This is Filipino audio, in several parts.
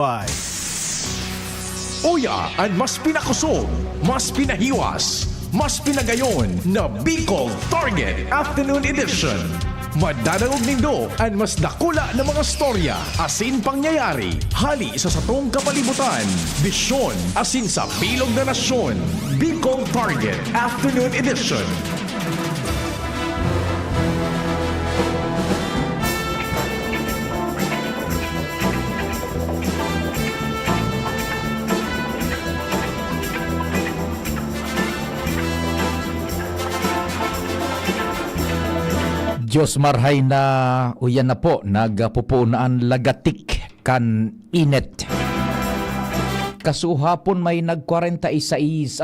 Bye. Uya ang mas pinakusog, mas pinahiwas, mas pinagayon na Bicol Target Afternoon Edition. Madadalog nindo ang mas dakula na mga storya, asin pangyayari, hali sa satong kapalibutan, bisyon, asin sa bilog na nasyon. Bicol Target Afternoon Edition. Diyos marhay na uyan na po, nagpupunaan lagatik kan inet. Kasuhapon may nag-46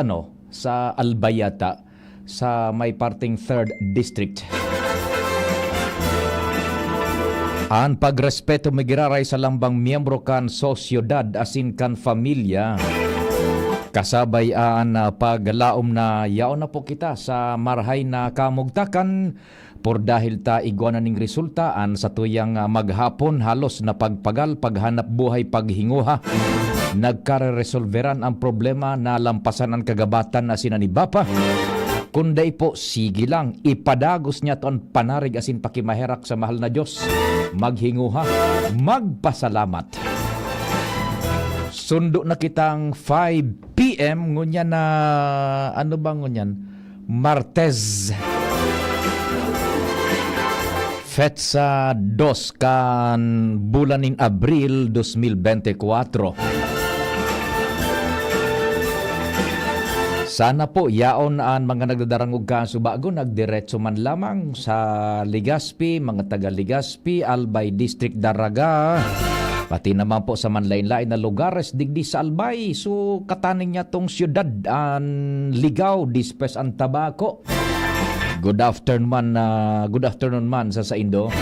sa Albayata sa may parting 3rd District. Ang pagrespeto magiraray sa lambang miyembro kan sosyedad asin kan familia. Kasabay ang paglaom na yaon na po kita sa marhay na kamugtakan por dahil ta iguana ning resultaan sa tuyang maghapon halos na pagpagal, paghanap buhay, paghinguha. Nagkaresolveran ang problema na lampasan ang kagabatan na sinanibapa. Kunday po, sige lang, ipadagos niya to ang panarig asin pakimaherak sa mahal na Diyos. Maghinguha, magpasalamat. Sundo na kitang 5 p.m. ngunyan na, ano ba ngunyan? Martes. Fetsa 2 kan bulan ng Abril 2024. Sana po yaon ang mga nagdadarangog kaso bago nagdiretso man lamang sa Legazpi, mga taga Legazpi, Albay District Daraga. Pati naman po sa manlain-lain na lugares digdi sa Albay. So kataning niya tong siyudad ang ligaw, dispes ang tabako. Good afternoon man sa Indo.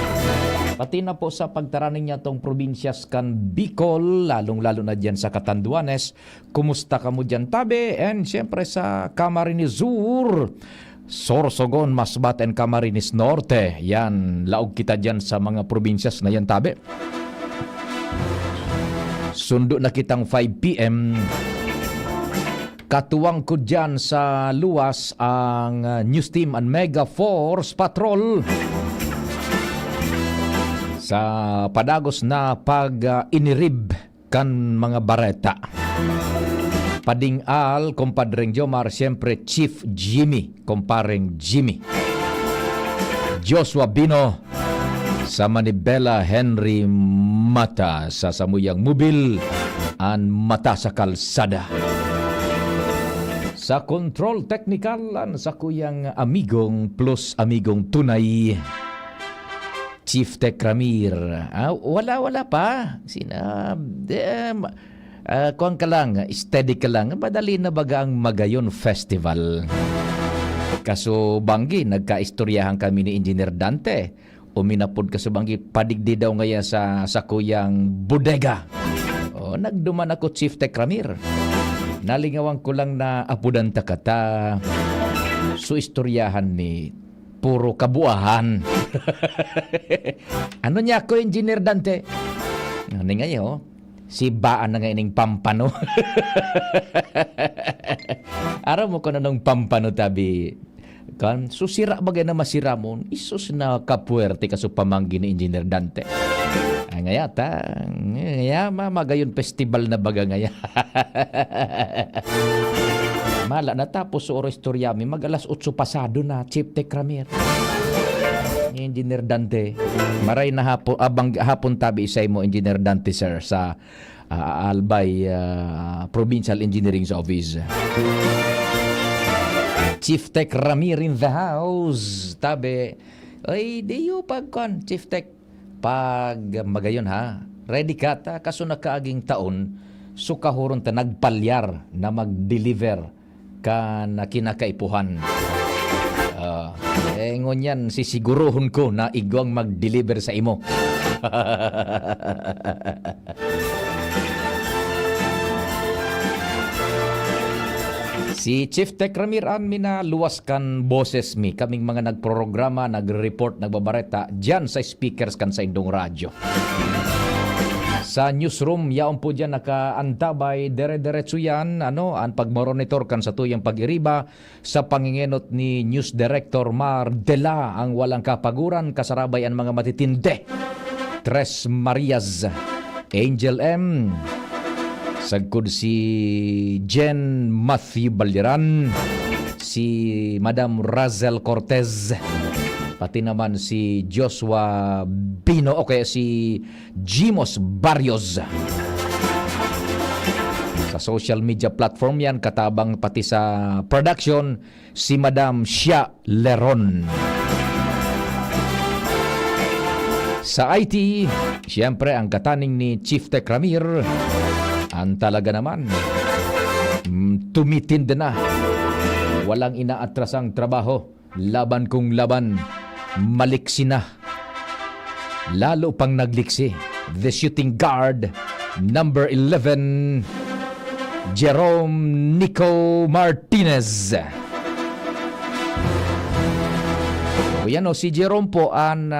Pati na po sa pagtaraning niya tong probinsyas kan Bicol, lalong-lalo na dyan sa Catanduanes. Kumusta ka mo dyan, tabi? And siyempre sa Camarines Sur, Sorsogon, Masbate, and Camarines Norte. Yan, laog kita dyan sa mga probinsyas na yan, tabi. Sundo na kitang 5 p.m. Katuwang ko dyan sa luwas ang News Team and Mega Force Patrol sa padagos na pag-inirib kan mga bareta. Pading-al, kompadreng Jomar, siyempre Chief Jimmy, kompareng Jimmy. Joshua Bino, sa Manibela Henry Mata, sa Samuyang Mubil, an Mata sa Kalsada. Sa control technical, sa kuyang amigong plus amigong tunay, Chief Tech Ramir. Wala pa. Kuwan ka lang, steady ka lang. Madali na baga ang Magayon Festival. Kaso banggi, nagkaistoryahan kami ni Engineer Dante. Uminapod ka sa banggi, padigdi daw ngaya sa kuyang bodega. Nagduman ako, Chief Tech Ramir. Nalingawan ko lang na apudan takata. So istoryahan ni puro kabuahan. Ano niya ako, Engineer Dante? Ano ngayon, si Baan na ngayon pampano. Araw mo ko na nung pampano, tabi. Kan susira bagay na masira mo, isus na kapuwerte kaso pamanggi ni Engineer Dante. Ngaya magayon festival na baga ngaya. Mala natapos sa oras istoryami, mag-alas 8 pasado na, Chief Tech Ramir. Engineer Dante. Maray na hapon tabi isay mo, Engineer Dante, sir, sa Albay Provincial Engineering Office. Chief Tech Ramir in the house. Tabi, ay, di yung pagkon, Chief Tech. Pag magayon ha, ready ka ta, kaso nakaaging taon, sukahuron ta nagpalyar na mag-deliver ka na kinakaipuhan. Ngunyan, sisiguruhon ko na igwang mag-deliver sa imo. Si Chief Tech Ramir an minaluwas kan boses mi. Kaming mga nagprograma, nagre-report, nagbabareta dyan sa speakers kan sa indong radyo. sa newsroom, yaon po dyan nakaantabay, dire-diretso yan, ang pagmonitor kan sa tuyang pag-iriba sa pangingenot ni News Director Mar Dela, ang walang kapaguran, kasarabay ang mga matitinde. Tres Marias, Angel M, sagkod si Jen Matthew Balderan, si Madam Razel Cortez, pati naman si Joshua Bino, okay, si Jimos Barrios. Sa social media platform yan, katabang pati sa production, si Madam Shia Leron. Sa IT, siyempre ang kataning ni Chief Tech Ramir, ang talaga naman, tumitindi na. Walang inaatrasang trabaho, laban kung laban, maliksi na. Lalo pang nagliksi, the shooting guard, number 11, Jerome Nico Martinez. O yan o, si Jerome po ang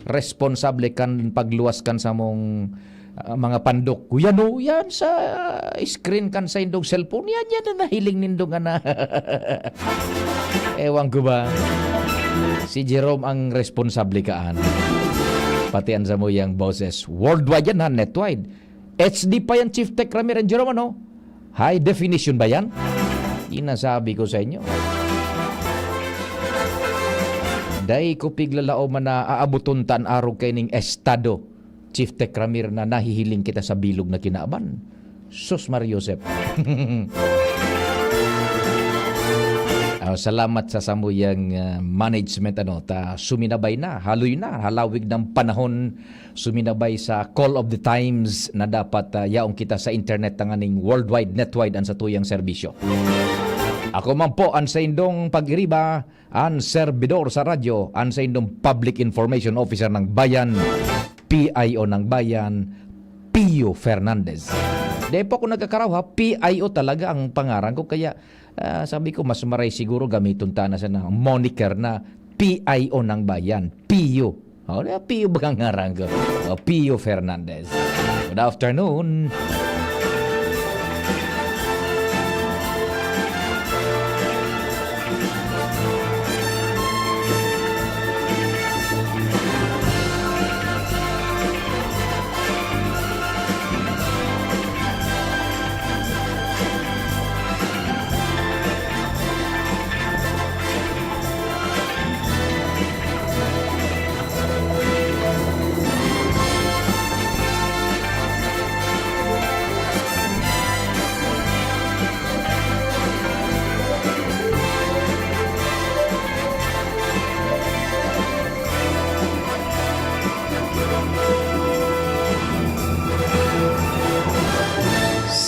responsable kan pagluwas kan sa mong mga pandok. Yan o, yan sa screen kan sa indong cellphone. Yan na nahiling nindong na. Ewan ko ba. Si Jerome ang responsable kaan. Pati ang sa mo yung boses. Worldwide yan ha, netwide. HD pa yan, Chief Tech Ramir and Jerome, ano? High definition ba yan? Inasabi ko sa inyo. Day ko piglalao man na aabuton tan araw kay ning estado, Chief Tech Ramir, na nahihiling kita sa bilog na kinaaban. Sus Mariosep. Salamat sa samuyang management ta suminabay na, haloy na, halawig ng panahon, suminabay sa call of the times na dapat yaong kita sa internet tanganing worldwide, netwide ang sa tuyang serbisyo. Ako man po ang sa indong pag-iriba, ang serbidor sa radyo, ang sa indong Public Information Officer ng Bayan, PIO ng Bayan, Pio Fernandez. Dahil po ako nagkakaraw ha, PIO talaga ang pangaran ko, kaya sabi ko mas maray siguro gamiton ta na sa moniker na PIO ng Bayan, Pio. Pio ba ang ngaran ko? Pio Fernandez. Good afternoon.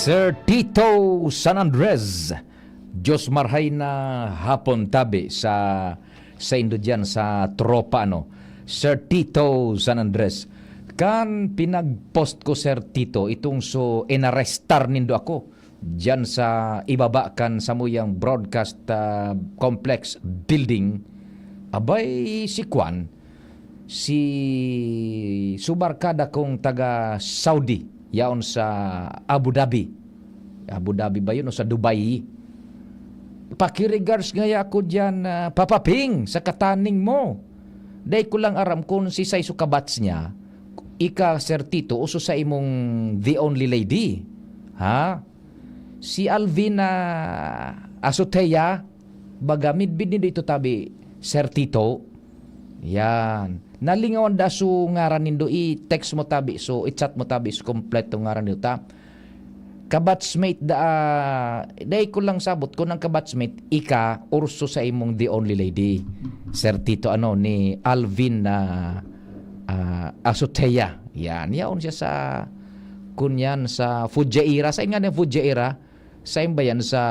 Sir Tito San Andres, Diyos marhay na hapon tabi sa indo dyan sa tropa, no? Sir Tito San Andres, kan pinag-post ko, Sir Tito, itong so inarestar nindo ako dyan sa ibaba kan sa muyang broadcast complex building. Abay si Kwan, si subarkada kong taga Saudi, yaon sa Abu Dhabi. Abu Dhabi ba yun o sa Dubai? Pakiregards ngaya ako dyan, papaping sa kataning mo. Day ko lang aram kung si say sukabats niya, ika Sir Tito, uso sa imong the only lady. Ha? Si Alvina Azotea, baga midbid nindo ito tabi, Sir Tito. Yan. Nalingawan da su ngaran nindo, i-text mo tabi, so i-chat mo tabi, so kompleto ngaran nindo ta. Kabatsmate day ko lang sabot ko ng kabatsmate, ika urso sa imong the only lady, Sir Tito, ni Alvin Azotea. Yan, yaon siya sa kunyan sa Fujairah. Sa nga ng Fujairah, sa imbayan sa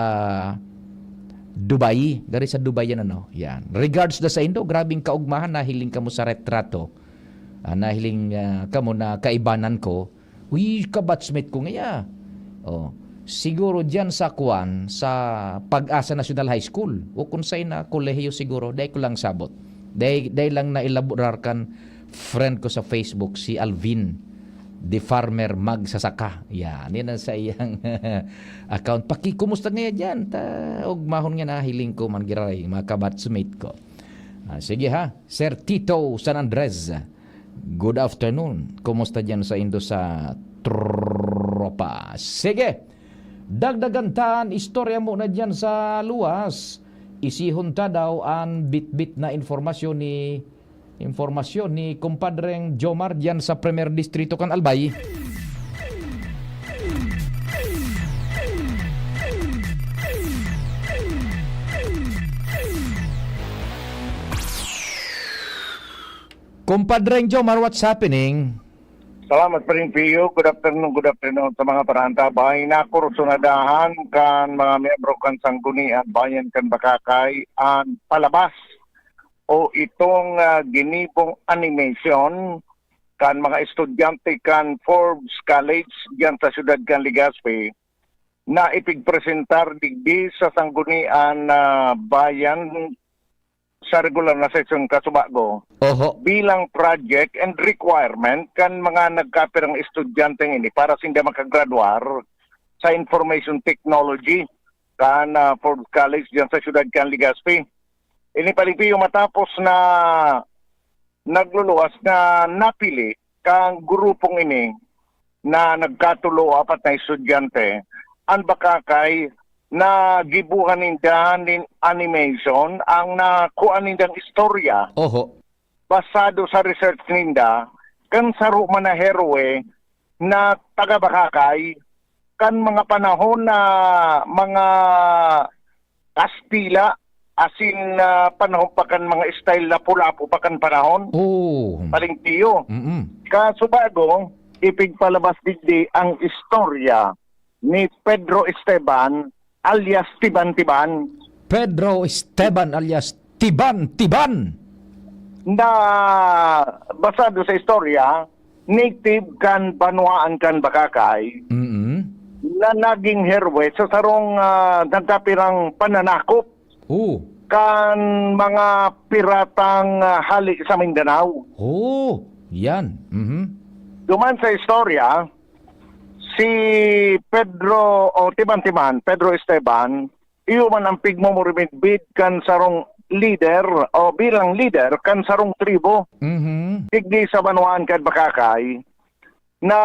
Dubai, gari sa Dubai yan, yan. Regards da sa Indo, grabing kaugmahan, nahiling ka mo sa retrato, nahiling ka mo na kaibanan ko. Uy, kabatsmate ko ngaya. Siguro dyan sa Kuan, sa Pag-asa National High School, o kung sa'y na kolehiyo siguro, dahil ko lang sabot. Dahil lang na ilaborar kan friend ko sa Facebook, si Alvin. The Farmer Magsasaka. Yan ang sa iyang account. Kumusta nga dyan? Og mahon nga nahiling ko man giray, mga kabatsmate ko. Sige ha, Sir Tito San Andres. Good afternoon. Kumusta dyan sa Indo sa tropa? Sige, dagdagan taan, istorya mo na dyan sa luwas. Isihon ta daw ang bit-bit na informasyon ni kumpadreng Jomar dyan sa Premier Distrito kan Albay. Kumpadreng Jomar, what's happening? Salamat pa rin, Pio. Good afternoon sa mga paranta. Bahay na kursunadahan kan mga miyembro kan sanggunian bayan kan Bakakay ang palabas o itong ginibong animation kan mga estudyante kan Forbes College diyan sa siyudad kan Legazpi na ipigpresentar digdi sa sanggunian bayan sa regular na session Kasubago bilang project and requirement kan mga nagkapirang estudyante ini para sila makagraduar sa information technology kan Forbes College diyan sa siyudad kan Legazpi. Ini palipiyo matapos na nagluluwas na napili kang grupong ini na nagkatulo apat na estudyante ang Bakakay na gibuhan nindan animation ang nakuha nindang istorya basado sa research ninda kan saro man na heroe na taga Bakakay kan mga panahon na mga Kastila asin panahon pa kan mga style na pulapo pa kan panahon. Paling tiyo. Kasubago, ipigpalabas digdi ang istorya ni Pedro Esteban alias Tiban-Tiban. Pedro Esteban alias Tiban-Tiban. Na basado sa istorya, native kan Banuaan kan Bakakay. Na naging herwe sa sarong nagkapirang pananakop kan mga piratang hali sa Mindanao. Yan. Duman sa istorya, si Pedro o Tiban-Tiban, Pedro Esteban, iyo man ang pigmumurimid kan sarong leader o bilang leader kan sarong tribo. Digdi sa Banuaan kan Bakakay na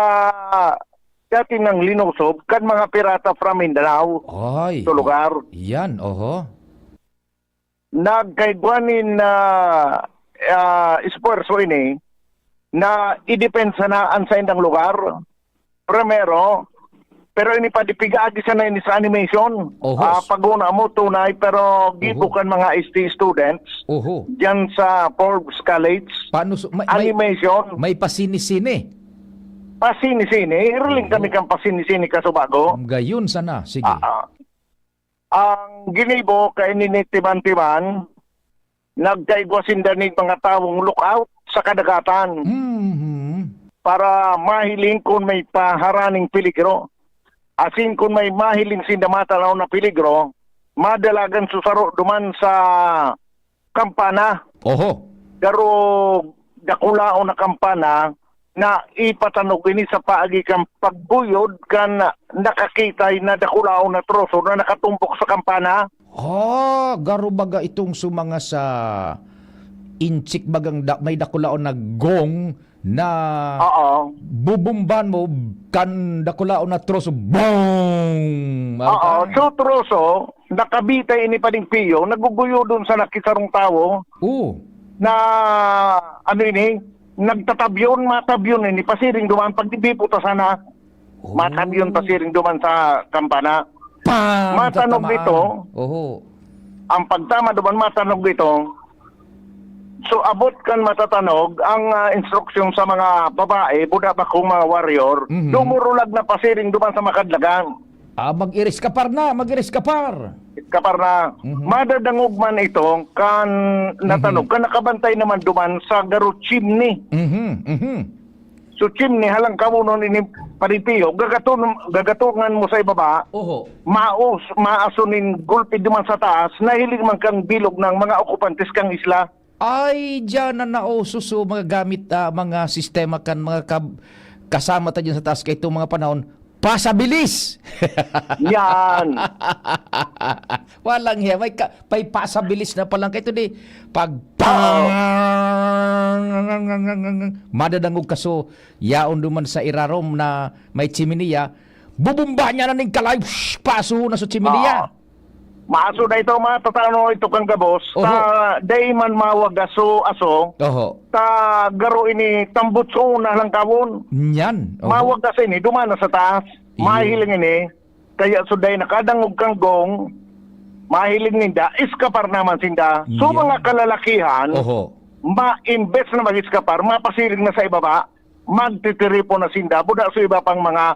dati nang linusob kan mga pirata from Mindanao. Sa lugar. Yan, Nagkaigwanin na esforso ini na idepensa na ang sa indang lugar. Primero, pero ini pa dipigaagi sana ini sa animation. Paguna mo tunay pero gibukan mga ST students diyan sa Forbes College. Animation. May pasini-sini. Pasini-sini. Iruling kami kang pasini-sini Kasubago. Gayon sana. Sige. Ang ginibo kay ni Tiban-Tiban, nagkaigwasin danig mga tawong lookout sa kadagatan para mahiling kung may paharaning peligro. Asin kung may mahiling sindamatalaw na peligro, madalagan susaro duman sa kampana. Pero dakulao na kampana na ipatanog ini sa paagi kang pagbuyod kan nakakitay na dakulao na troso na nakatumpok sa kampana. Garo baga itong sumanga sa inchik bagang may dakulao na gong na bubumban mo kan dakulao na troso. Bong! So troso, nakabitay ini pa ding piyo, naguguyo dun sa nakisarong tao. Na ano ini? Nagtatabyon, matabyon ini pasiring duman pag dibiputa sana. Matabyon pasiring duman sa kampana. Matanog dito. Ang pagtama duman matanog dito. So abot kan matatanog ang instruksyon sa mga babae, buda ba kung mga warrior, dumurulag na pasiring duman sa makadlagan. Mag-iris kapar na, mag-iris kapar. Kapar na. Madadangog man ito kan natanog, kan nakabantay naman duman sa garo chimney. So chimney halang kamo nun ini paripiyo, gagatungan mo sa ibaba, maasunin gulpi duman sa taas, nahilig man kang bilog ng mga okupantes kang isla. Ay, dyan na naususo mga gamit, mga sistema kan, mga kasama tayo dyan sa taas kay itong mga panahon, pasabilis. Yan. Walang hiya, may pasabilis na palang kay ito di. Pag madadangog kaso, yaon duman sa irarom na may chiminiya, bubumba niya na ning kalay, paso na sa chiminiya. Maaso na ito mga tatano ito kang gabos. Oho. Day man mawag aso. Oho. Ta garo ini tambutso na lang kawon. Yan. Oho. Mawag kasi ni dumana sa taas. Mahiling ini. Kaya suday nakadangog kang gong. Mahiling ninda. Iskapar naman sinda. So Yan. mga kalalakihan. Oho. Ma-invest na mag-iskapar. Mapasiring na sa ibaba. Magtitiripo na sinda. Buda sa iba pang mga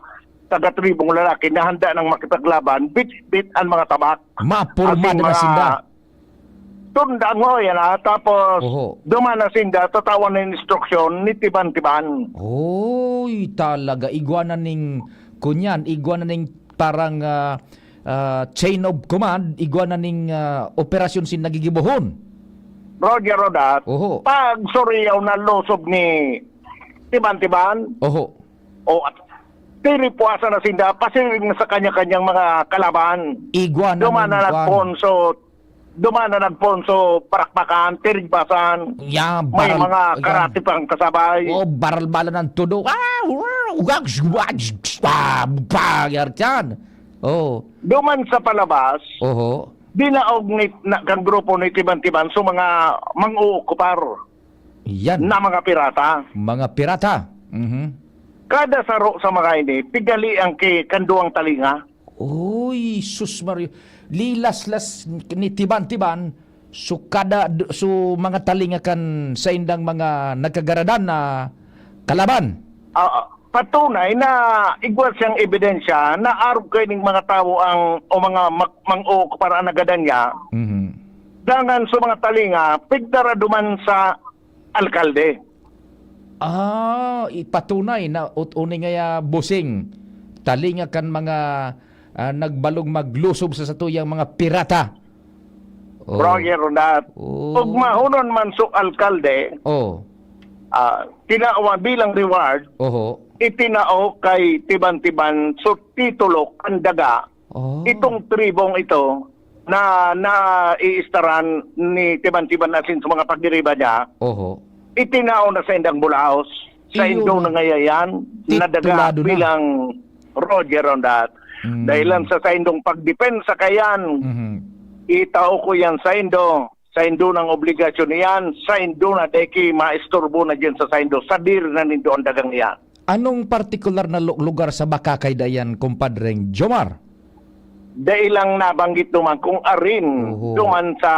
taga-tribong lalaki na handa ng makipaglaban, bit-bit ang mga tabak. Mapurma At na sinda. Tunda mo yan ha. Tapos, Oho. duman na sinda, tatawan ng instruksyon ni Tiban-Tiban. Oy, talaga. Iguana ning kunyan. Iguana ning parang chain of command. Iguana ning operasyon sin nagigibuhon. Roger Rodat, Oho. pag suriyaw na losob ni Tiban-Tiban, Oho. o at tiripuasa na sinda, pasiring na sa kanya-kanyang mga kalaban. Iguana Duman ning na nagponso, parakpakan, tirigbasan, Ya, may mga karate pang kasabay. Oh, baral-bala ng tudo. Yan. Oh. Duman sa palabas, Oho. dinaog kang grupo ni Tiban-Tiban so mga mang-uukupar Yan. na mga pirata. Mga pirata. Mhm. Kada saro sa mga ini, pigali ang kanduang talinga. Uy, sus Mario. Lilas-las ni Tiban-Tiban so mga talinga kan sa indang mga nagkagaradan na kalaban. Patunay na igwal siyang ebidensya na arog kayo ng mga tao o mga mang-uukupar ang nagadan niya. Mhm. Dangan sa mga talinga, pigdara duman sa alkalde. Ipatunay na utuni nga busing talinga kan mga nagbalog maglusob sa satuyang mga pirata. Oh. Roger Rondat. Oh. Ug mahunon man sa alkalde, Oh. tinaawa bilang reward, Oho. itinao kay Tiban-Tiban so titulo ang daga. Oh. Itong tribong ito na iistaran ni Tiban-Tiban asin sa mga pagdiriba niya, Oho. itinao na sa indang Bulaos, sa Iyon. Indo na ngayayan, na daga Titulado na. bilang Roger Rondat. Mm. Dahilan sa indong pagdepensa kayan, Mhm. itao ko yan sa Indo ng obligasyon niyan, sa Indo na deki maisturbo na dyan sa Indo, sadir na nindo ang dagang yan. Anong partikular na lugar sa Bakakay dayan, kumpadreng Jomar? Dailang nabanggit naman kung arin Oho. duman sa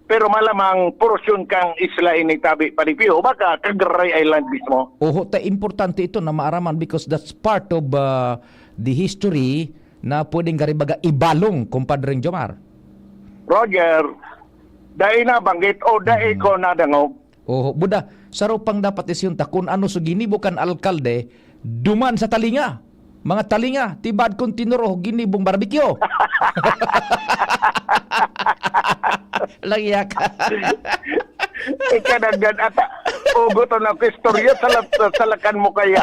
pero malamang porsyon kang isla ini tabi Palipiho, baka Cagaray Island mismo. Oho, importante ito na maaraman because that's part of the history na pwedeng garibaga ibalong, kumpadreng Jomar. Roger, dahil nabanggit o dahil ko nadangog. Oho, Buda, saro pang dapat isyunta kung ano so ginibukan alkalde, duman sa talinga. Mga talinga, tibad kong tinuro, ginibong barbecue. Langyak. Ikanagad at ugot na istorya sa lakan mo kaya.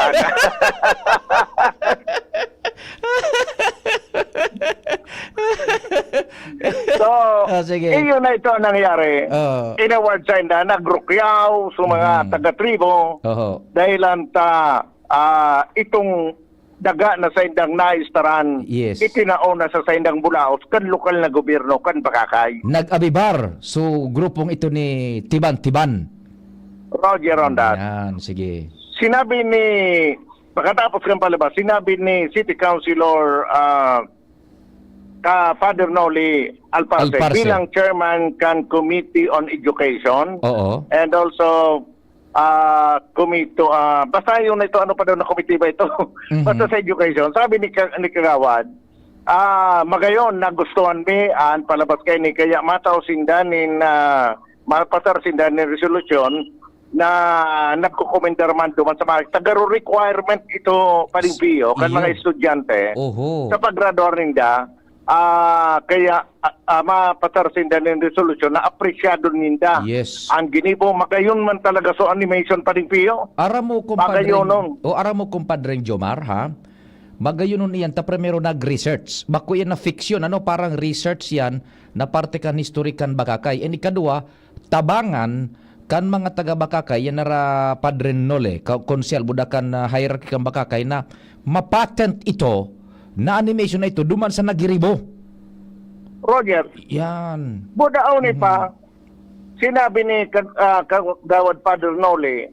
So, Sige. iyon na ito ang nangyari. Inaward sa inda, nagrukyaw sa mga taga-tribo Oho. dahilan itong daga na sa indang naistaran, Yes. itinao na sa indang Bulaos, kan lokal na gobyerno, kan Bakakay. Nag-abibar so grupong ito ni Tiban-Tiban. Roger Rondat. Yan, sige. Sinabi ni, pagkatapos ng palabas, sinabi ni City Councilor Father Noli Alparse bilang chairman kan Committee on Education Oo. and also committee basta yung ito ano pa daw na committee ba ito basta sa education, sabi ni Kagawad magayon nagustuhan mi ang palabas kay ni kaya mataw sindanin mapasar sindanin resolution na nagko-commendar man duman sa mga tagaro requirement ito Palipiho kan mga estudyante Oho. sa paggraduar ninda Kaya mapatarsin din yung resolution na apresyado ninda. Yes. Ang ginibo, magayon man talaga so animation pa rin, Pio. Aram mo kumpadreng, Magayon nun. aram mo kumpadreng Jomar, ha? Magayon nun iyan, ta primero nag-research. Bako yan na fiction, ano, parang research yan, na parte kan historikan Bakakay. And ikadua, tabangan, kan mga taga Bakakay, yan nara padren nole, konsyal, budakan hierarchy kan Bakakay, na mapatent ito, na animation na ito, duman sa nagiribo. Roger, Yan. budaw ni pa, sinabi ni Kagawad Father Noli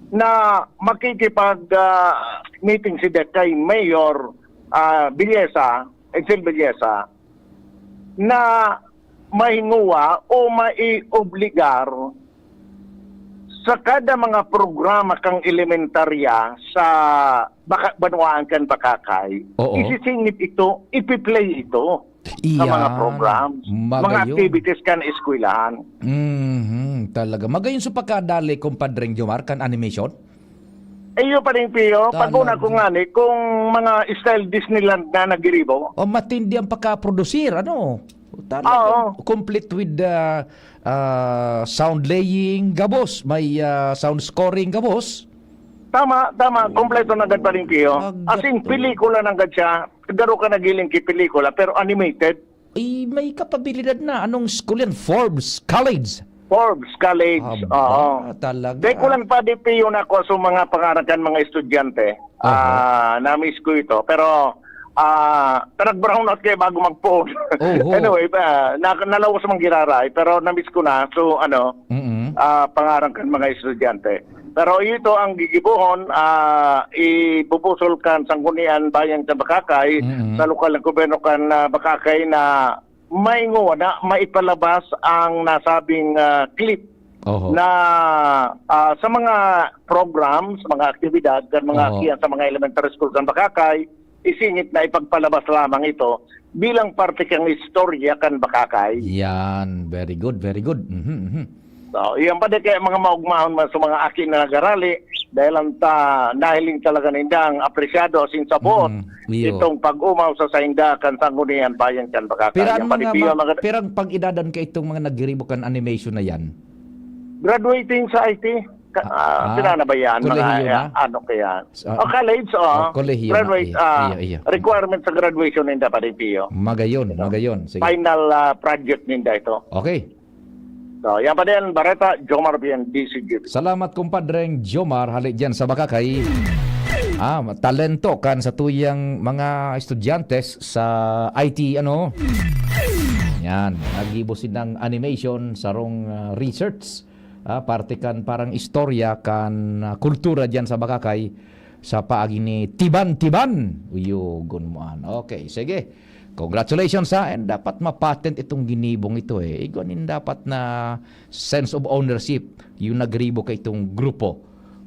na makikipag-meeting si kay Mayor Villesa, Excel Villesa, na mahinguwa o maiobligar sa kada mga programa kang elementarya sa Banwaan kan Bakakay, Oo. isisingit ito, ipiplay ito sa mga Iyan. programs, mga Magayon. activities kan eskwelahan. Talaga. Magayon sa pagkadali, kumpadreng Jomar, kan animation? Iyo pa rin, Pio, Talaga. paguna ko nga ni, kung mga style Disneyland na nagiribo, O matindi ang pagka-producer, ano? Talaga. Oo. Complete with sound laying, gabos. May sound scoring, gabos. tama, kompleto na agad pa rin, Pio. As in, Agad to. pelikula na agad siya, garo ka nagiling ki pelikula, pero animated, May kapabilidad na. Anong school yan? Forbes College. Forbes College, oo. Aba, talaga. Di ko lang pa di, Pio, na ako sa mga pangarakan mga estudyante. Na-miss ko ito, pero nag-brown out kayo bago mag-phone. Oho. Anyway, nalawas mang giraray, pero na-miss ko na. So, pangarang kan mga estudyante. Pero ito ang gigibuhon, ibubusol kan sanggunian bayan sa Bakakay, sa lokal ng gobyerno kan Bakakay na mainguwa na maipalabas ang nasabing clip Oho. na sa mga programs, mga aktibidad, kan mga Oo. akiyan sa mga elementary schools ng Bakakay, isingit na ipagpalabas lamang ito bilang parte kang istorya kan Bakakay. Yan. Very good, very good. So, iyan pa din kaya mga maugmahon man sa mga akin na nag-arali dahil ang nahiling talaga nindang apresyado asin sabot Iyo. itong pag-umaw sa sainda kan sanggunian bayan kan Bakakay. Pero Yan pa din, Pio, pirang pag-idadan ka itong mga nagiribukan animation na yan? graduating sa IT. Pinana ba yan? Kolehiyo na? Ano kaya? Ah, College, kolehiyo na. graduate, Iyo. requirement sa graduation ninda pa rin, Pio. Magayon, magayon. Sige. Final project ninda ito. Okay. So, yan pa din, Bareta, Jomar Bien, DCGB. Salamat kumpadreng Jomar, halik dyan sa Bakakay. Talento kan sa tuyang mga estudyantes sa IT, ano? Yan, nagibusin ng animation sarong research. Parte kan parang istorya kan kultura dyan sa Bakakay sa paagi ni Tiban-Tiban. Uyugon mo an. Okay, sige. Congratulations and dapat mapatent itong ginibong ito eh. Iganin dapat na sense of ownership yung nagribo kay itong grupo.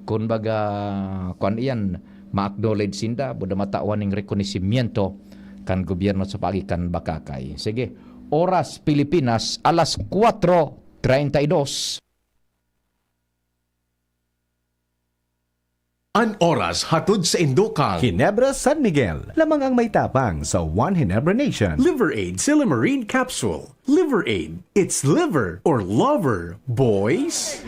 Kung baga, kung iyan, ma-acknowledge sinda, buda matawan ng rekonisimiento kan gobyerno sa pagikan Bakakay. Sige, Oras Pilipinas, alas 4:32. An oras hatod sa Indokang. Ginebra San Miguel, lamang ang may tapang sa One Ginebra Nation. Liver Aid Silymarin Capsule. Liver Aid. It's liver or lover, boys.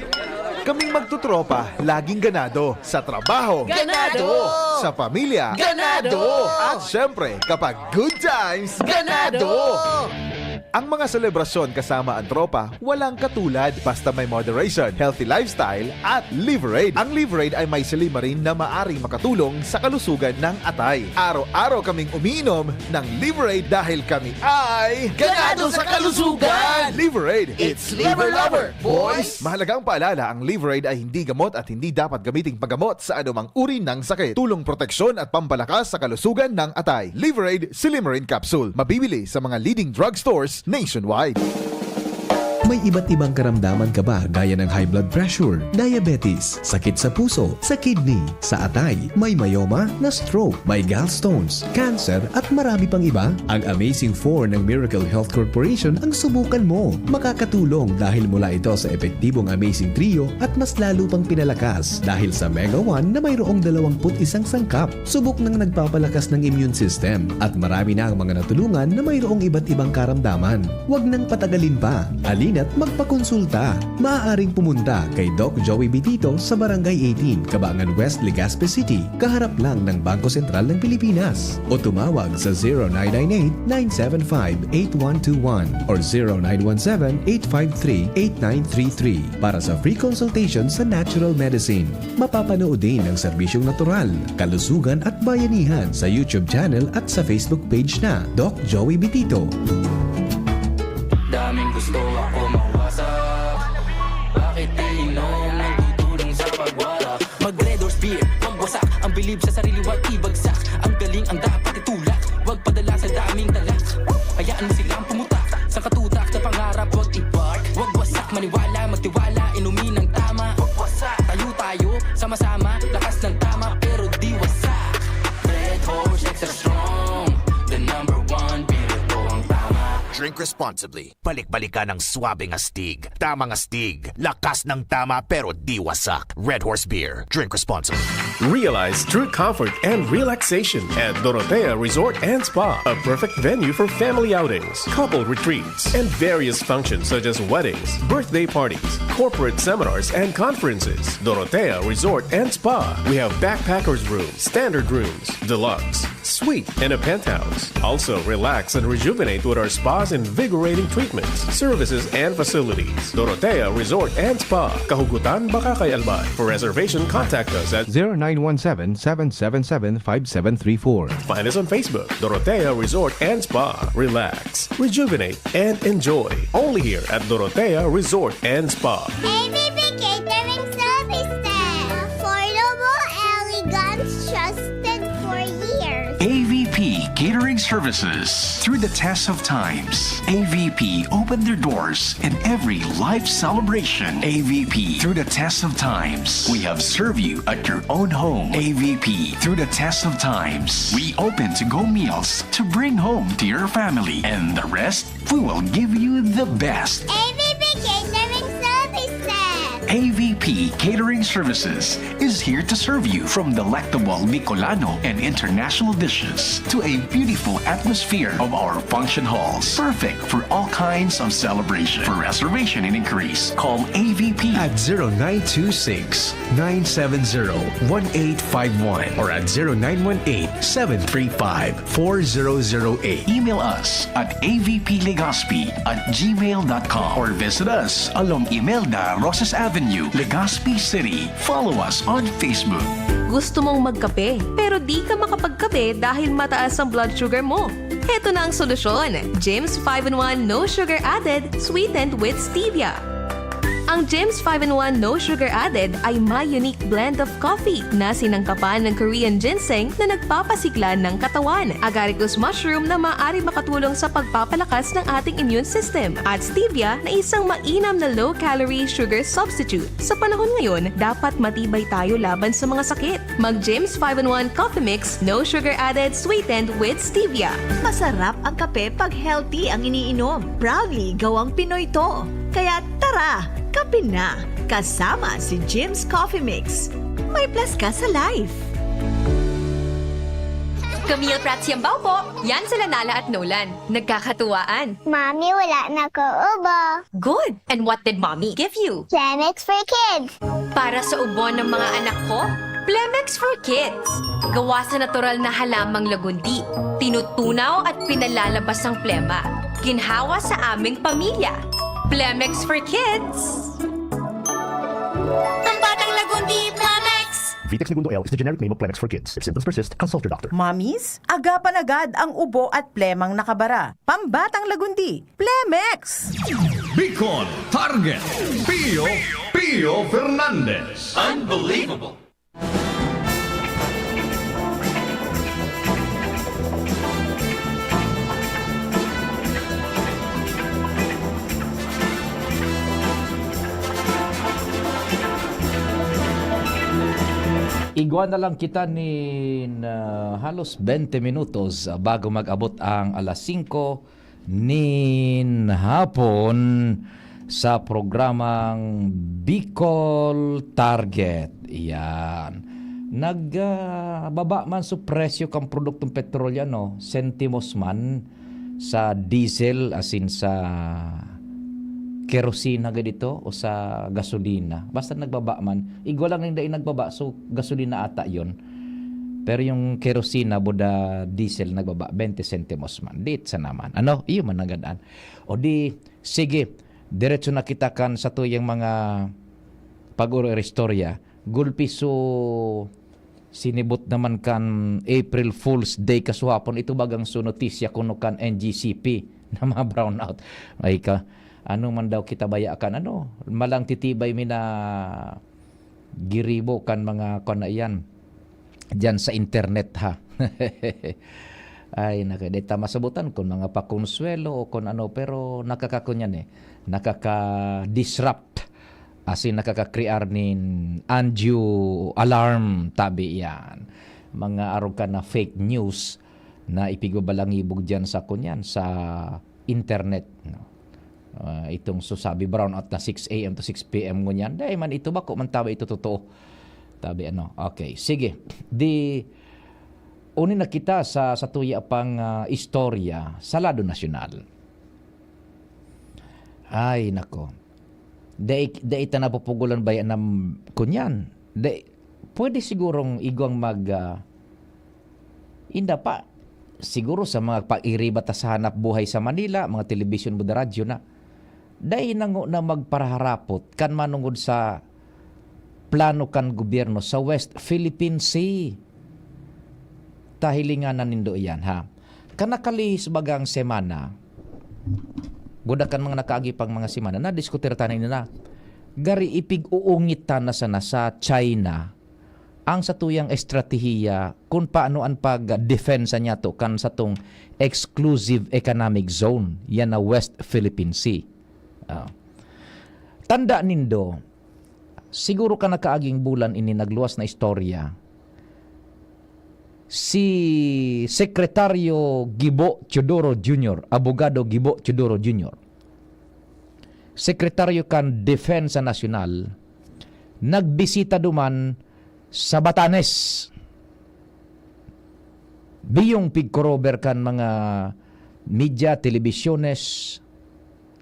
Kaming magtutropa, laging ganado. Sa trabaho, Ganado! Sa pamilya, Ganado! At syempre, kapag good times, Ganado! Ang mga selebrasyon kasama ang tropa, walang katulad basta may moderation, healthy lifestyle at Liverade. Ang Liverade ay may silimarin na maaring makatulong sa kalusugan ng atay. Araw-araw kaming umiinom ng Liverade dahil kami ay Ganado sa kalusugan! Liverade. It's Liver Lover, boys! Mahalagang paalala, ang Liverade ay hindi gamot at hindi dapat gamiting paggamot sa anumang uri ng sakit. Tulong proteksyon at pampalakas sa kalusugan ng atay. Liverade Silymarin Capsule. Mabibili sa mga leading drugstores nationwide. May iba't ibang karamdaman ka ba gaya ng high blood pressure, diabetes, sakit sa puso, sa kidney, sa atay, may myoma, na stroke, may gallstones, cancer at marami pang iba? Ang Amazing 4 ng Miracle Health Corporation ang subukan mo. Makakatulong dahil mula ito sa epektibong Amazing Trio at mas lalo pang pinalakas dahil sa Mega 1 na mayroong 21 sangkap. Subok ng nagpapalakas ng immune system at marami na ang mga natulungan na mayroong iba't ibang karamdaman. Huwag nang patagalin pa. Halina't magpakonsulta. Maaaring pumunta kay Doc Joey Bitito sa Barangay 18, Cabangan West, Legazpi City, kaharap lang ng Bangko Sentral ng Pilipinas. O tumawag sa 0998-975-8121 or 0917-853-8933 para sa free consultation sa natural medicine. Mapapanood din ang serbisyong natural, kalusugan at bayanihan sa YouTube channel at sa Facebook page na Doc Joey Bitito. Daming gusto ako mawasak. Bakit iinom ng tutulong sa pagwala? Mag-Red Horse Beer, pangwasak. Ang bilib sa sarili, wag ibagsak. Ang galing ang dapat itulak. Wag padala sa daming talak. Hayaan mo silang pumutak sa katutak na pangarap, wag i-park. Wag wasak, maniwala, magtiwala, inumin ng tama. Wag wasak, tayo, sama-sama, lakas ng tama, pero di wasak. Red Horse, extra strong. The number one beer, ito ang tama. Drink responsibly. Balik-balikan ng swabing astig. Tamang astig. Lakas ng tama pero di wasak. Red Horse Beer. Drink responsibly. Realize true comfort and relaxation at Dorotea Resort and Spa, a perfect venue for family outings, couple retreats, and various functions such as weddings, birthday parties, corporate seminars, and conferences. Dorotea Resort and Spa. We have backpackers rooms, standard rooms, deluxe, suite, and a penthouse. Also, relax and rejuvenate with our spas invigorating treatments, services, and facilities. Dorotea Resort and Spa, Kahugutan, Bakakay, Albay. For reservation, contact us at 0917-777-5734. Find us on Facebook, Dorotea Resort and Spa. Relax, rejuvenate, and enjoy. Only here at Dorotea Resort and Spa. ABB Catering Services. Affordable, elegant, trusted for years. AVP Catering Services. Through the test of times, AVP opened their doors in every life celebration. AVP through the test of times. We have served you at your own home. AVP through the test of times. We open to-go meals to bring home to your family. And the rest, we will give you the best. ABB Catering Services. AVP Catering Services is here to serve you from delectable Bicolano and international dishes to a beautiful atmosphere of our function halls. Perfect for all kinds of celebration. For reservation and inquiries, call AVP At 0926-970-1851 or at 0918-735-4008. Email us at avplegazpi@gmail.com or visit us along Imelda Rosas Avenue, Legazpi City. Follow us on Facebook. Gusto mong magkape, pero di ka makapagkape dahil mataas ang blood sugar mo. Heto na ang solusyon. Jims 5-in-1 No Sugar Added, sweetened with stevia. Ang Jims 5-in-1 No Sugar Added ay may unique blend of coffee na sinangkapan ng Korean ginseng na nagpapasigla ng katawan, agaricus mushroom na maaari makatulong sa pagpapalakas ng ating immune system, at stevia na isang mainam na low-calorie sugar substitute. Sa panahon ngayon, dapat matibay tayo laban sa mga sakit. Mag Jims 5-in-1 Coffee Mix No Sugar Added, sweetened with stevia. Masarap ang kape pag healthy ang iniinom. Proudly gawang Pinoy to. Kaya tara, kape na. Kasama si Jim's Coffee Mix. May plus ka sa life. Camille Prats Yambaw po. Yan sila Nala at Nolan. Nagkakatuwaan. Mommy, wala na ko ubo. Good! And what did Mommy give you? Plemex for kids. Para sa ubo ng mga anak ko, Plemex for Kids. Gawa sa natural na halamang lagundi. Tinutunaw at pinalalabas ang plema. Ginhawa sa aming pamilya. Plemex for Kids. Ang batang lagundi, Plemex! Vitex Segundo L is the generic name of Plemex for kids. If symptoms persist, consult your doctor. Mommies, agapan agad ang ubo at plemang nakabara. Pambatang lagundi, Plemex! Bicol Target Pio Fernandez. Unbelievable! Iguan na lang kita ni halos 20 minutos bago mag-abot ang alas 5 nin hapon sa programang Bicol Target. Yan. Nagbaba man sa presyo kang produktong petrolya, no? Sentimos man sa diesel as in sa kerosina dito o sa gasolina. Basta nagbaba man. Igwa lang yung daing nagbaba, so gasolina ata yon. Pero yung kerosina, boda diesel, nagbaba 20 centimos man. Dit sa naman. Ano? Iyo man nagadaan. O di, sige, diretso na kita kan sa tuyang mga pag-urestorya. Gulpiso sinibot naman kan April Fool's Day kasuhapon. Ito bagang sunotisya kuno kan NGCP na mga brownout. Ay ka, ano man daw kita bayakan, ano? Malang titibay mi na giribo kan mga kana yan. Diyan sa internet ha. Ay, nakadeta masabutan kung mga pakonsuelo o kung ano, pero nakakakunyan nakaka-disrupt as in nakaka-create nin undue alarm tabi yan. Mga arog ka na fake news na ipigbabalangibog dyan sa kunyan sa internet. No? Itong susabi brownout na 6 a.m. to 6 p.m. ngunyan. Dahil man ito ba ko man tabi ito totoo. Tabi ano. Okay, sige. Unin na kita sa tuya pang istorya sa lado nasyonal. Ay, nako. Dahil ita na pupugulan ba yan ng kunyan? Pwede sigurong igwang inda pa. Siguro sa mga pag-iribata sa hanap buhay sa Manila, mga telebisyon, buda radyo na. Dahil na magparaharapot kan manungod sa plano kan gobyerno sa West Philippine Sea. Tahilinganan nindo iyan, ha? Kanakalihis bagang semana, gudakan mga nakaagipang mga semana, na diskutir tanin na, gari ipig-uungit na sana sa China ang satuyang estratehiya kung paano ang pag-defensa niya to kan sa tong exclusive economic zone, yan na West Philippine Sea. Tanda nindo, siguro ka nakaaging bulan ini nagluwas na istorya, si Sekretaryo Gibo Teodoro Jr., Abogado Gibo Teodoro Jr., Sekretaryo kan Defensa Nacional, nagbisita duman sa Batanes. Biyong pigkorober kan mga media, telebisyones,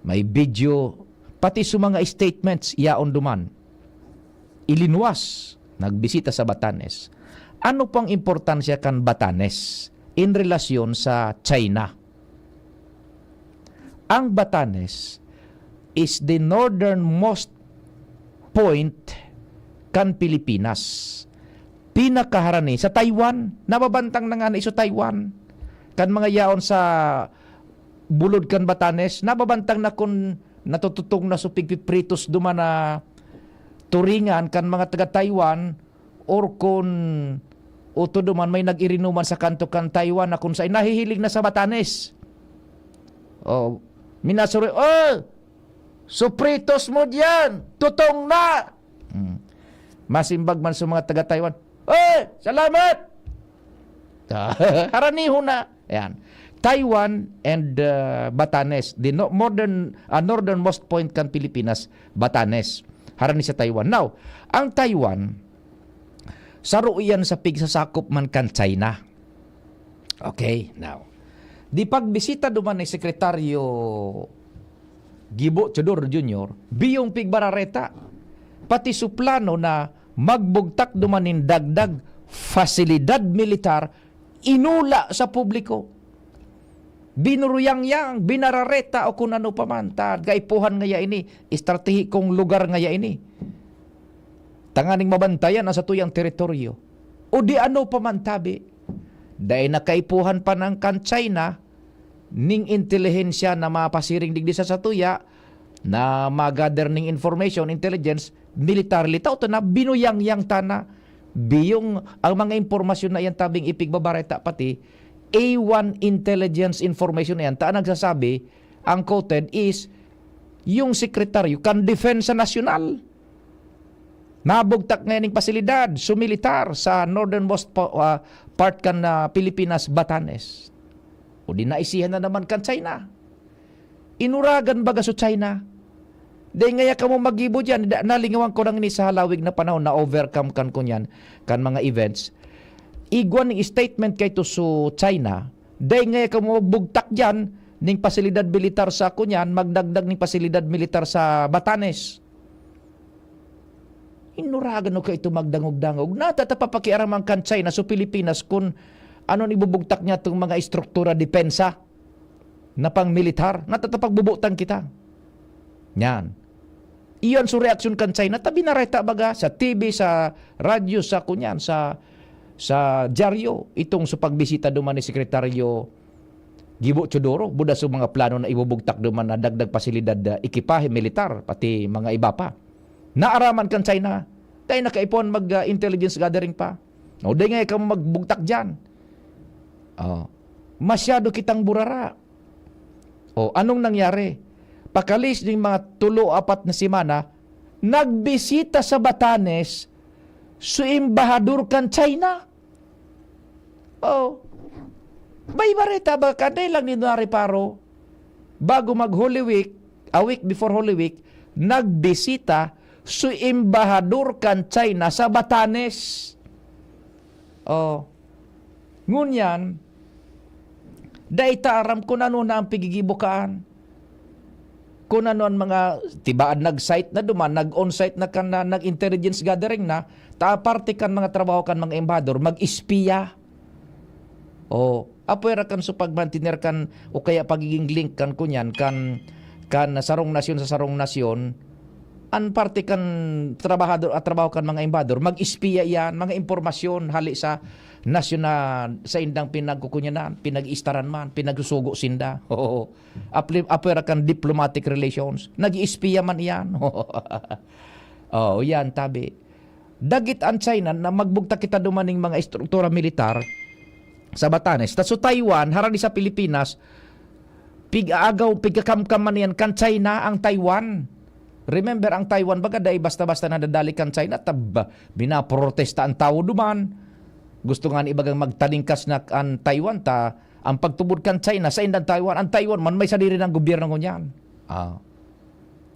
may video, pati sa mga statements, yaon duman. Ilinwas, nagbisita sa Batanes. Ano pang importansya kan Batanes in relasyon sa China? Ang Batanes is the northernmost point kan Pilipinas. Pinakaharani sa Taiwan. Nababantang na nga na iso Taiwan. Kan mga yaon sa bulod kan Batanes, nababantang na kung natututong na supigpipritos duman na turingan kan mga taga-Taiwan or kung uto duman may nag-irinuman sa kanto kan Taiwan na kung saan nahihilig na sa Batanes. Oh, minasuri, supritos mo diyan, tutong na. Masimbag man sa mga taga-Taiwan, salamat. Haraniho na. Ayan. Taiwan and Batanes, the northernmost point kan Pilipinas, Batanes. Harani sa Taiwan. Now, ang Taiwan, saro iyan sa pigsasakop man kan China. Okay, now. Di pagbisita duman ni Sekretaryo Gibo Teodoro Jr., biyong pigbarareta, pati suplano na magbugtak duman nin dagdag fasilidad militar, inula sa publiko. Binuruyang-yang, binarareta o kung ano paman, gaipuhan ngaya ini, estratehikong lugar ngaya ini. Tanganing mabantayan ang sa tuyang teritoryo. O di ano pamantabi. Dahil nakaipuhan pa ng kan China, ning intelihensya na mapasiring digdi sa tuya, na magather ning information, intelligence, militarily, tao to na binuyang-yang tana, biyong ang mga impormasyon na yan tabing ipigbabareta pati, A1 intelligence information na yan, taan nagsasabi, ang quoted is, yung sekretaryo kan Defensa Nacional, Nabugtak ngayon ng pasilidad, sumilitar sa northernmost part kan Pilipinas, Batanes. O di naisihan na naman kan China. Inuragan baga sa China. Dahil ngaya ka mo mag-ibo dyan, nalingawan ko lang ni sa halawig na panahon na overcome kan kunyan, kan mga events. Iguan ng statement kay to sa China, dahil ngaya ka mo magbugtak dyan, ning pasilidad militar sa kunyan, magdagdag ning pasilidad militar sa Batanes. Inuragan ko ito magdangog-dangog. Natatapapakiaraman kan China sa Pilipinas kung ano ibubugtak niya itong mga istruktura depensa na pang militar. Natatapagbubutan kita. Yan. Iyon so reaksyon kan China. Tabi na reta baga sa TV, sa radyo, sa kunyan, sa dyaryo. Itong sa pagbisita duman ni Sekretaryo Gibo Chodoro. Buda sa mga plano na ibubugtak duman na dagdag pasilidad ekipahe militar, pati mga iba pa. Naaraman kan China. Dahil nakaipon mag-intelligence gathering pa. O dahil nga ikaw magbugtak dyan. Masyado kitang burara. O anong nangyari? Pakalis ng mga 3-4 na semana, nagbisita sa Batanes sa embahador kan China. May bareta ba kanay lang ni Nari Paro? Bago mag Holy Week, a week before Holy Week, nagbisita sa embahador kan China sa Batanes. Ngunyan, dahil aram kung ano na ang pigigibukaan. Kung ano ang mga tibaan nag-site na duman, nag-on-site na kan na, nag-intelligence gathering na, taaparte kan mga trabaho kan mga embahador, mag-espiya. Apwera kan so pagmantiner kan, o kaya pagiging link kan kunyan, kan sarong nasyon sa sarong nasyon, an parte kan trabaho kan mga embahador, mag-espiya yan, mga impormasyon hali sa nasyon na sa indang pinagkukunyanan, pinag-istaran man, pinagsusugo sinda. Apwera kan diplomatic relations, nag-espiya man yan. Yan tabi. Dagit ang China na magbugta kita dumaning mga struktura militar sa Batanes. So Taiwan, harani sa Pilipinas, pigkakamkaman yan kan China ang Taiwan. Remember, ang Taiwan baga dahil basta-basta nadadali kan China, binaprotesta ang tao duman. Gusto nga ibagang magtalingkas na ang Taiwan, ang pagtubod kan China sa indang Taiwan, ang Taiwan man may sadiri ng gobyerno ngunyan.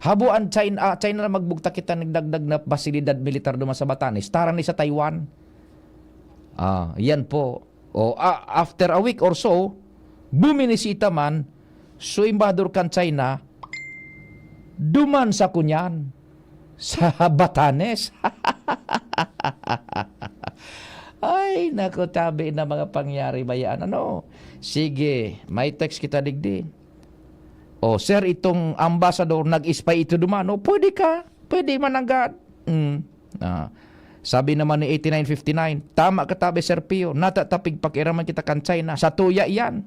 Habo ang China na magbugta kita nagdagdag na pasilidad militar duman sa Batanes, tara ni sa Taiwan. Yan po. After a week or so, buminisita man, so embahador kan China, duman sa kunyan, sa Batanes. Ay, naku, tabi na mga pangyari ba yan? Sige, may text kita digdi. Sir, itong ambassador nag-spy ito duman. Pwede ka. Pwede mananggad. Sabi naman ni 8959, tama ka tabi, Sir Pio. Natatapig pakiraman kita kan China. Sa tuya yan.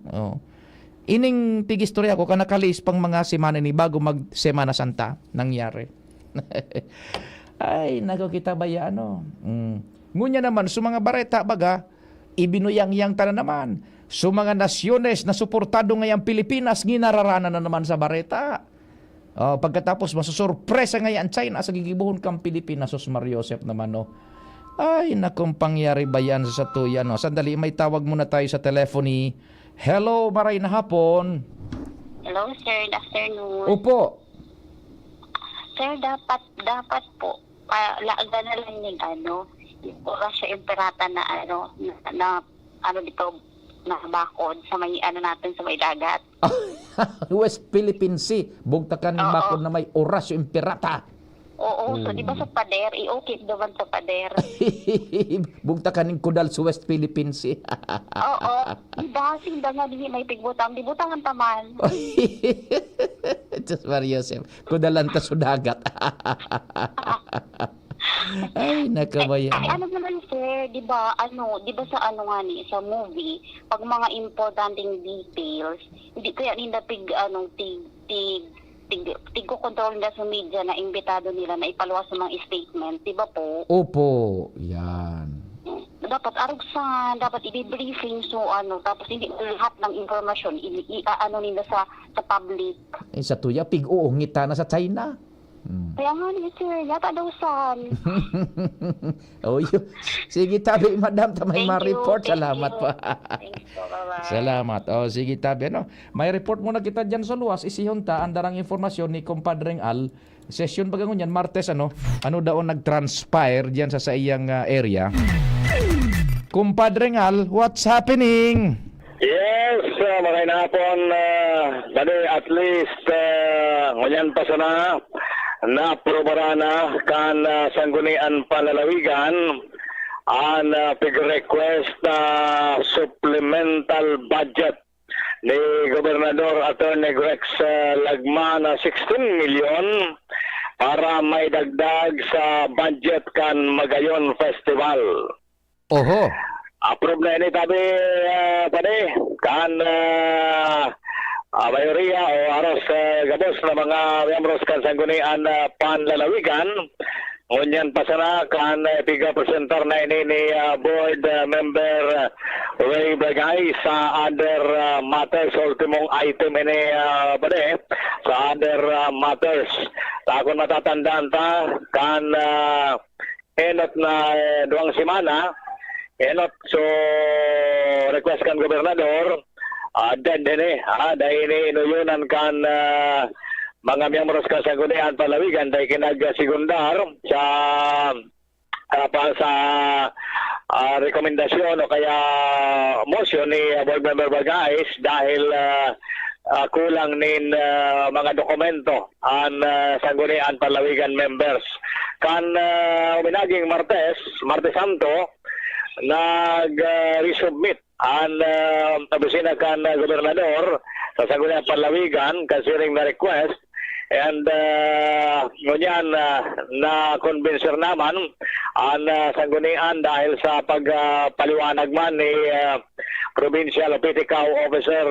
Ining pigistorya ko kanakalis pang mga semana ni bago mag Semana Santa nangyari. Ay, naku, kita ba yan? Ngunya naman, sa mga bareta baga, ibinuyang-yang tanan naman. Sa mga nasyones na suportado ngayang Pilipinas, ginararanan na naman sa bareta. Pagkatapos, masusurpresa ngayon China sa gigibuhon kang Pilipinas, sus Mariosep naman, Ay, nakong pangyari ba yan sa tuya, Sandali, may tawag muna tayo sa telephone. Hello, maray na hapon. Hello, sir. Good afternoon. Opo. Sir, dapat po, laaga na lang yung Russia Imperata na dito, na bakod sa may natin sa may dagat. West Philippine Sea. Bugtakan ng bakod na may Horacio Imperata. Oo, so di ba sa pader, i-okay naman sa pader. Bugtakan ng kudal sa West Philippine Sea. Oo, diba, sinda nga may pigbutang, di butangan taman. Diyos Mariosep, kudalan ta sa dagat. Ay, nakabayan. Ano naman, sir, di ba sa sa movie, pag mga importanteng details, hindi kaya nila tig-control nila sa media na imbitado nila na ipaluwas sa mga statement, di ba po? Opo, yan. Dapat arugsan, dapat i-briefing, so tapos hindi lahat ng informasyon nila sa public. Sa tuya, pig-uungita na sa China. Kaya nga ni sir, yata daw san. Oh, sige tabi, madam, tamay Thank you, ma-report. thank Salamat you. pa. Bye-bye. Salamat. Oh, sige tabi, ano? May report muna kita dyan sa luwas. Isihunta, andarang informasyon ni Compadreng Al. Session bagang yan, Martes, ano? Ano daw nag-transpire dyan sa iyang area? Compadreng Al, what's happening? Yes, magandang hapon. Dali, at least, ngunyan pa sana na-aprobara na kan sanggunian panlalawigan ang pig-request supplemental budget ni Gobernador Attorney Rex Lagma na 16 million para may dagdag sa budget kan Magayon Festival. Oho. Approve na ini tabi pade kan mayoriya o aros gabos na mga miyembros kan sanggunian panlalawigan. Ngunyan pasara kan piga presenter na ini ni board member Ray Bagay sa other matters, ultimong item ini pade sa other matters. Takon matatandaan ta kan enot na duang semana enot so request kan gobernador dan din dahil ini inuyunan kan mga miyembros kan sanggunian panlalawigan dahil kinag-segundar sa sa rekomendasyon o kaya motion ni board member Bagais dahil kulang nin mga dokumento ang sanggunian panlalawigan members kan uminaging Martes Santo nag-resubmit ang opisina kan gobernador sa sanggunian panlalawigan considering the request and ngunyan na-convincer naman ang sanggunian dahil sa pagpaliwanag man ni Provincial Opiticaw Officer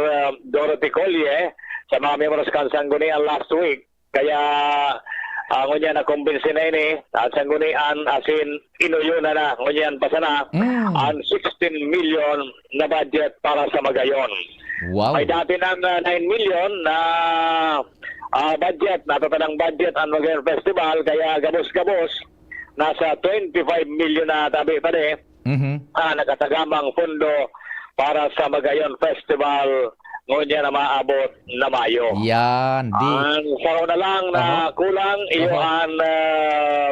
Dorothy Collier sa mga miyembros kan sanggunian last week. Kaya ngunyan na-convince na ini at sanggunian asin inuyuna na ngunyan pasana ang 16 million na budget para sa Magayon. Wow. May dati ng 9 million na budget, natatandang budget ang Magayon Festival, kaya gabos-gabos nasa 25 million na tabi pa de nakatagamang pondo para sa Magayon Festival ngunyan na maabot na Mayo. Yan. Ang saro na lang na kulang iyo ang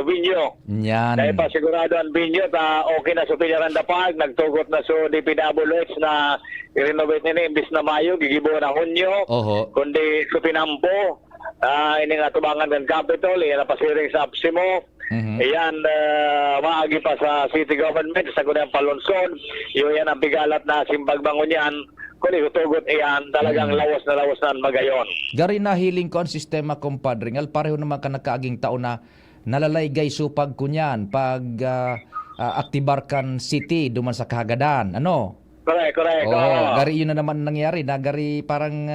binyo. Yan. Dahil pa sigurado ang binyo okay na sa Piñaranda Park, nagtugot na sa DPWH na i-renovate nila imbis na Mayo, gigibo na Hunyo. Kundi sa Pinampo, ini nga tubangan ng Capitol, iyan na pasiring sa Apsimo. Iyan, maagi pa sa city government, sa gunang palunsod. Iyan ang pigalat na simbagbangon yan. Kung itugot iyan, talagang lawas na ang Magayon. Gari na hiling ko ang sistema, Compadre Ngal. Pareho naman ka nakaaging taon na nalalaygay supag kunyan pag aktibar kan city duman sa Kahagadan. Ano? Correct. Gari yun na naman nangyari. Na gari parang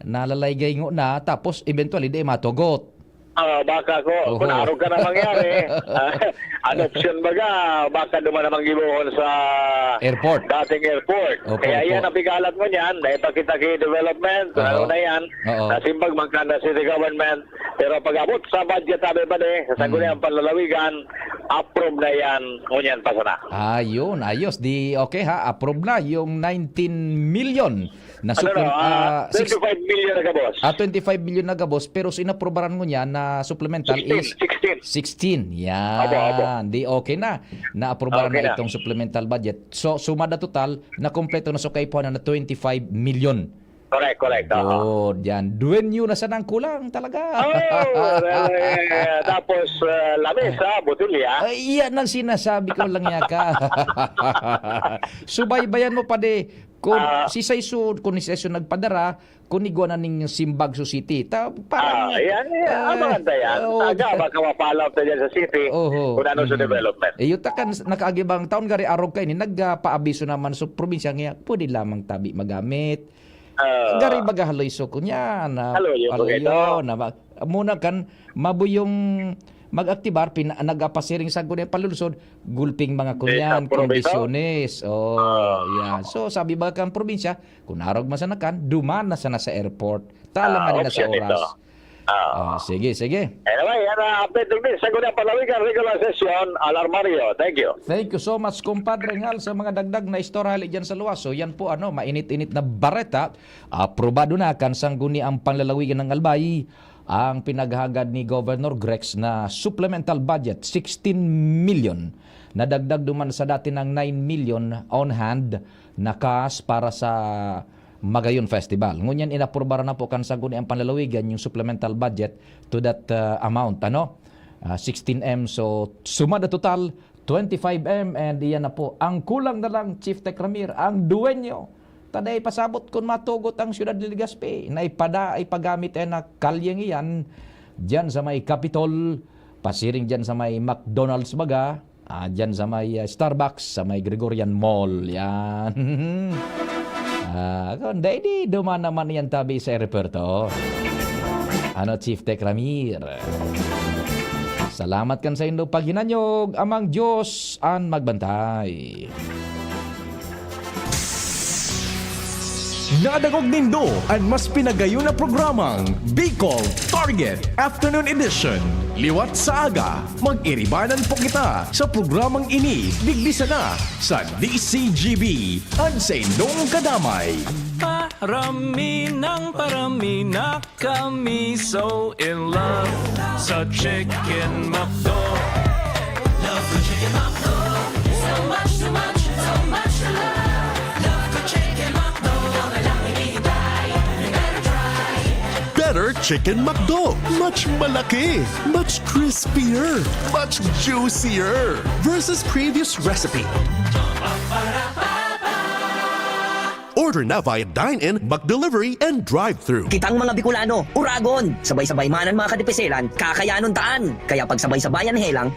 nalalaygay ngo na tapos eventually di matugot. Baka ko, kung araw ka na mangyari, adoption baga, baka duman namang gibuhon sa airport. Dating airport. Kaya yan ang pigalat mo niyan, dahil pakitaki development, ano na yan, nasimbag magkanda city government, pero pag-abot sa budget tabi ba sa sanggunian panlalawigan, approve na yan, ngunyan pa sana. Ayun, ayos. Di okay ha, approve na yung 19 million na 25 million na gabos. 25 million na gabos, pero sinaprobaran mo niya na supplemental 16. Yan. Abo. Di okay na. Na-aprobaran na itong supplemental budget. So, sumada total, na kompleto na so kay po na 25 million. Correct. Good. Yan. Duwenyo na sanang kulang talaga. Tapos, lamesa, butulya. Iyan ang sinasabi ko lang yaka. Subaybayan mo pa de. Kung si Saiso nagpadara, kung igwa na ning Simbag sa city. Parang, maganda yan. Taga, baka mapalaw tayo dyan sa city kung ano sa development. Yung takan, nakaagibang taon gari araw kayo, nagpaabiso naman sa probinsya nga, pwede lamang tabi magamit. Gari bagahaloy so kunya na haloy muna kan mabuyong mag-aktibar nagapasiring sa kunya palulusod gulping mga kunyan kondisyones yan so sabi ba kan probinsya kung narog masanakan duman na sana sa airport talang na sa oras Sige. Anyway, update din sa Gunang Palawigan regular session, Alarmario. Thank you. Thank you so much, compadre Ngal, sa mga dagdag na istorya dyan sa luwas. So yan po, mainit-init na bareta. Aprobado na kan sangguniang panlalawigan ng Albay ang pinaghagad ni Governor Grex na supplemental budget, 16 million. Nadagdag duman sa dati ng 9 million on hand na cash para sa Magayon Festival. Ngunyan inaprobar na po kan sangguniang panlalawigan yung supplemental budget to that amount. 16M. So sumada total 25M and iyan na po. Ang kulang na lang, Chief Tech Ramir, ang duwenyo. Taday pasabot kung matugot ang Ciudad de Legazpi na ay pagamit na kalyeng iyan dyan sa may Capitol, pasiring dyan sa may McDonald's baga, dyan sa may Starbucks, sa may Gregorian Mall. Yan. Kundi di duman naman yan tabi sa aeroporto. Chief Tech Ramir. Salamat kan sa inyong paghinanyog, amang Diyos ang magbantay. Nadagog nindo ang mas pinagayon na programang Bicol Target Afternoon Edition. Liwat sa aga, mag-iribanan po kita sa programang ini. Digbisa na sa DCGB, ang sa indong kadamay. Parami na kami so in love sa Chicken McDo. Love the Chicken McDo. So much to love. Love the Chicken McDo. Better Chicken McDo. Much malaki, much crispier, much juicier versus previous recipe. Order na via dine-in, McDelivery, and drive-thru. Kitang mga Bicolano, uragon! Sabay-sabay manan mga kadipeselan, kakayanon taan. Kaya pag sabay-sabayan helang,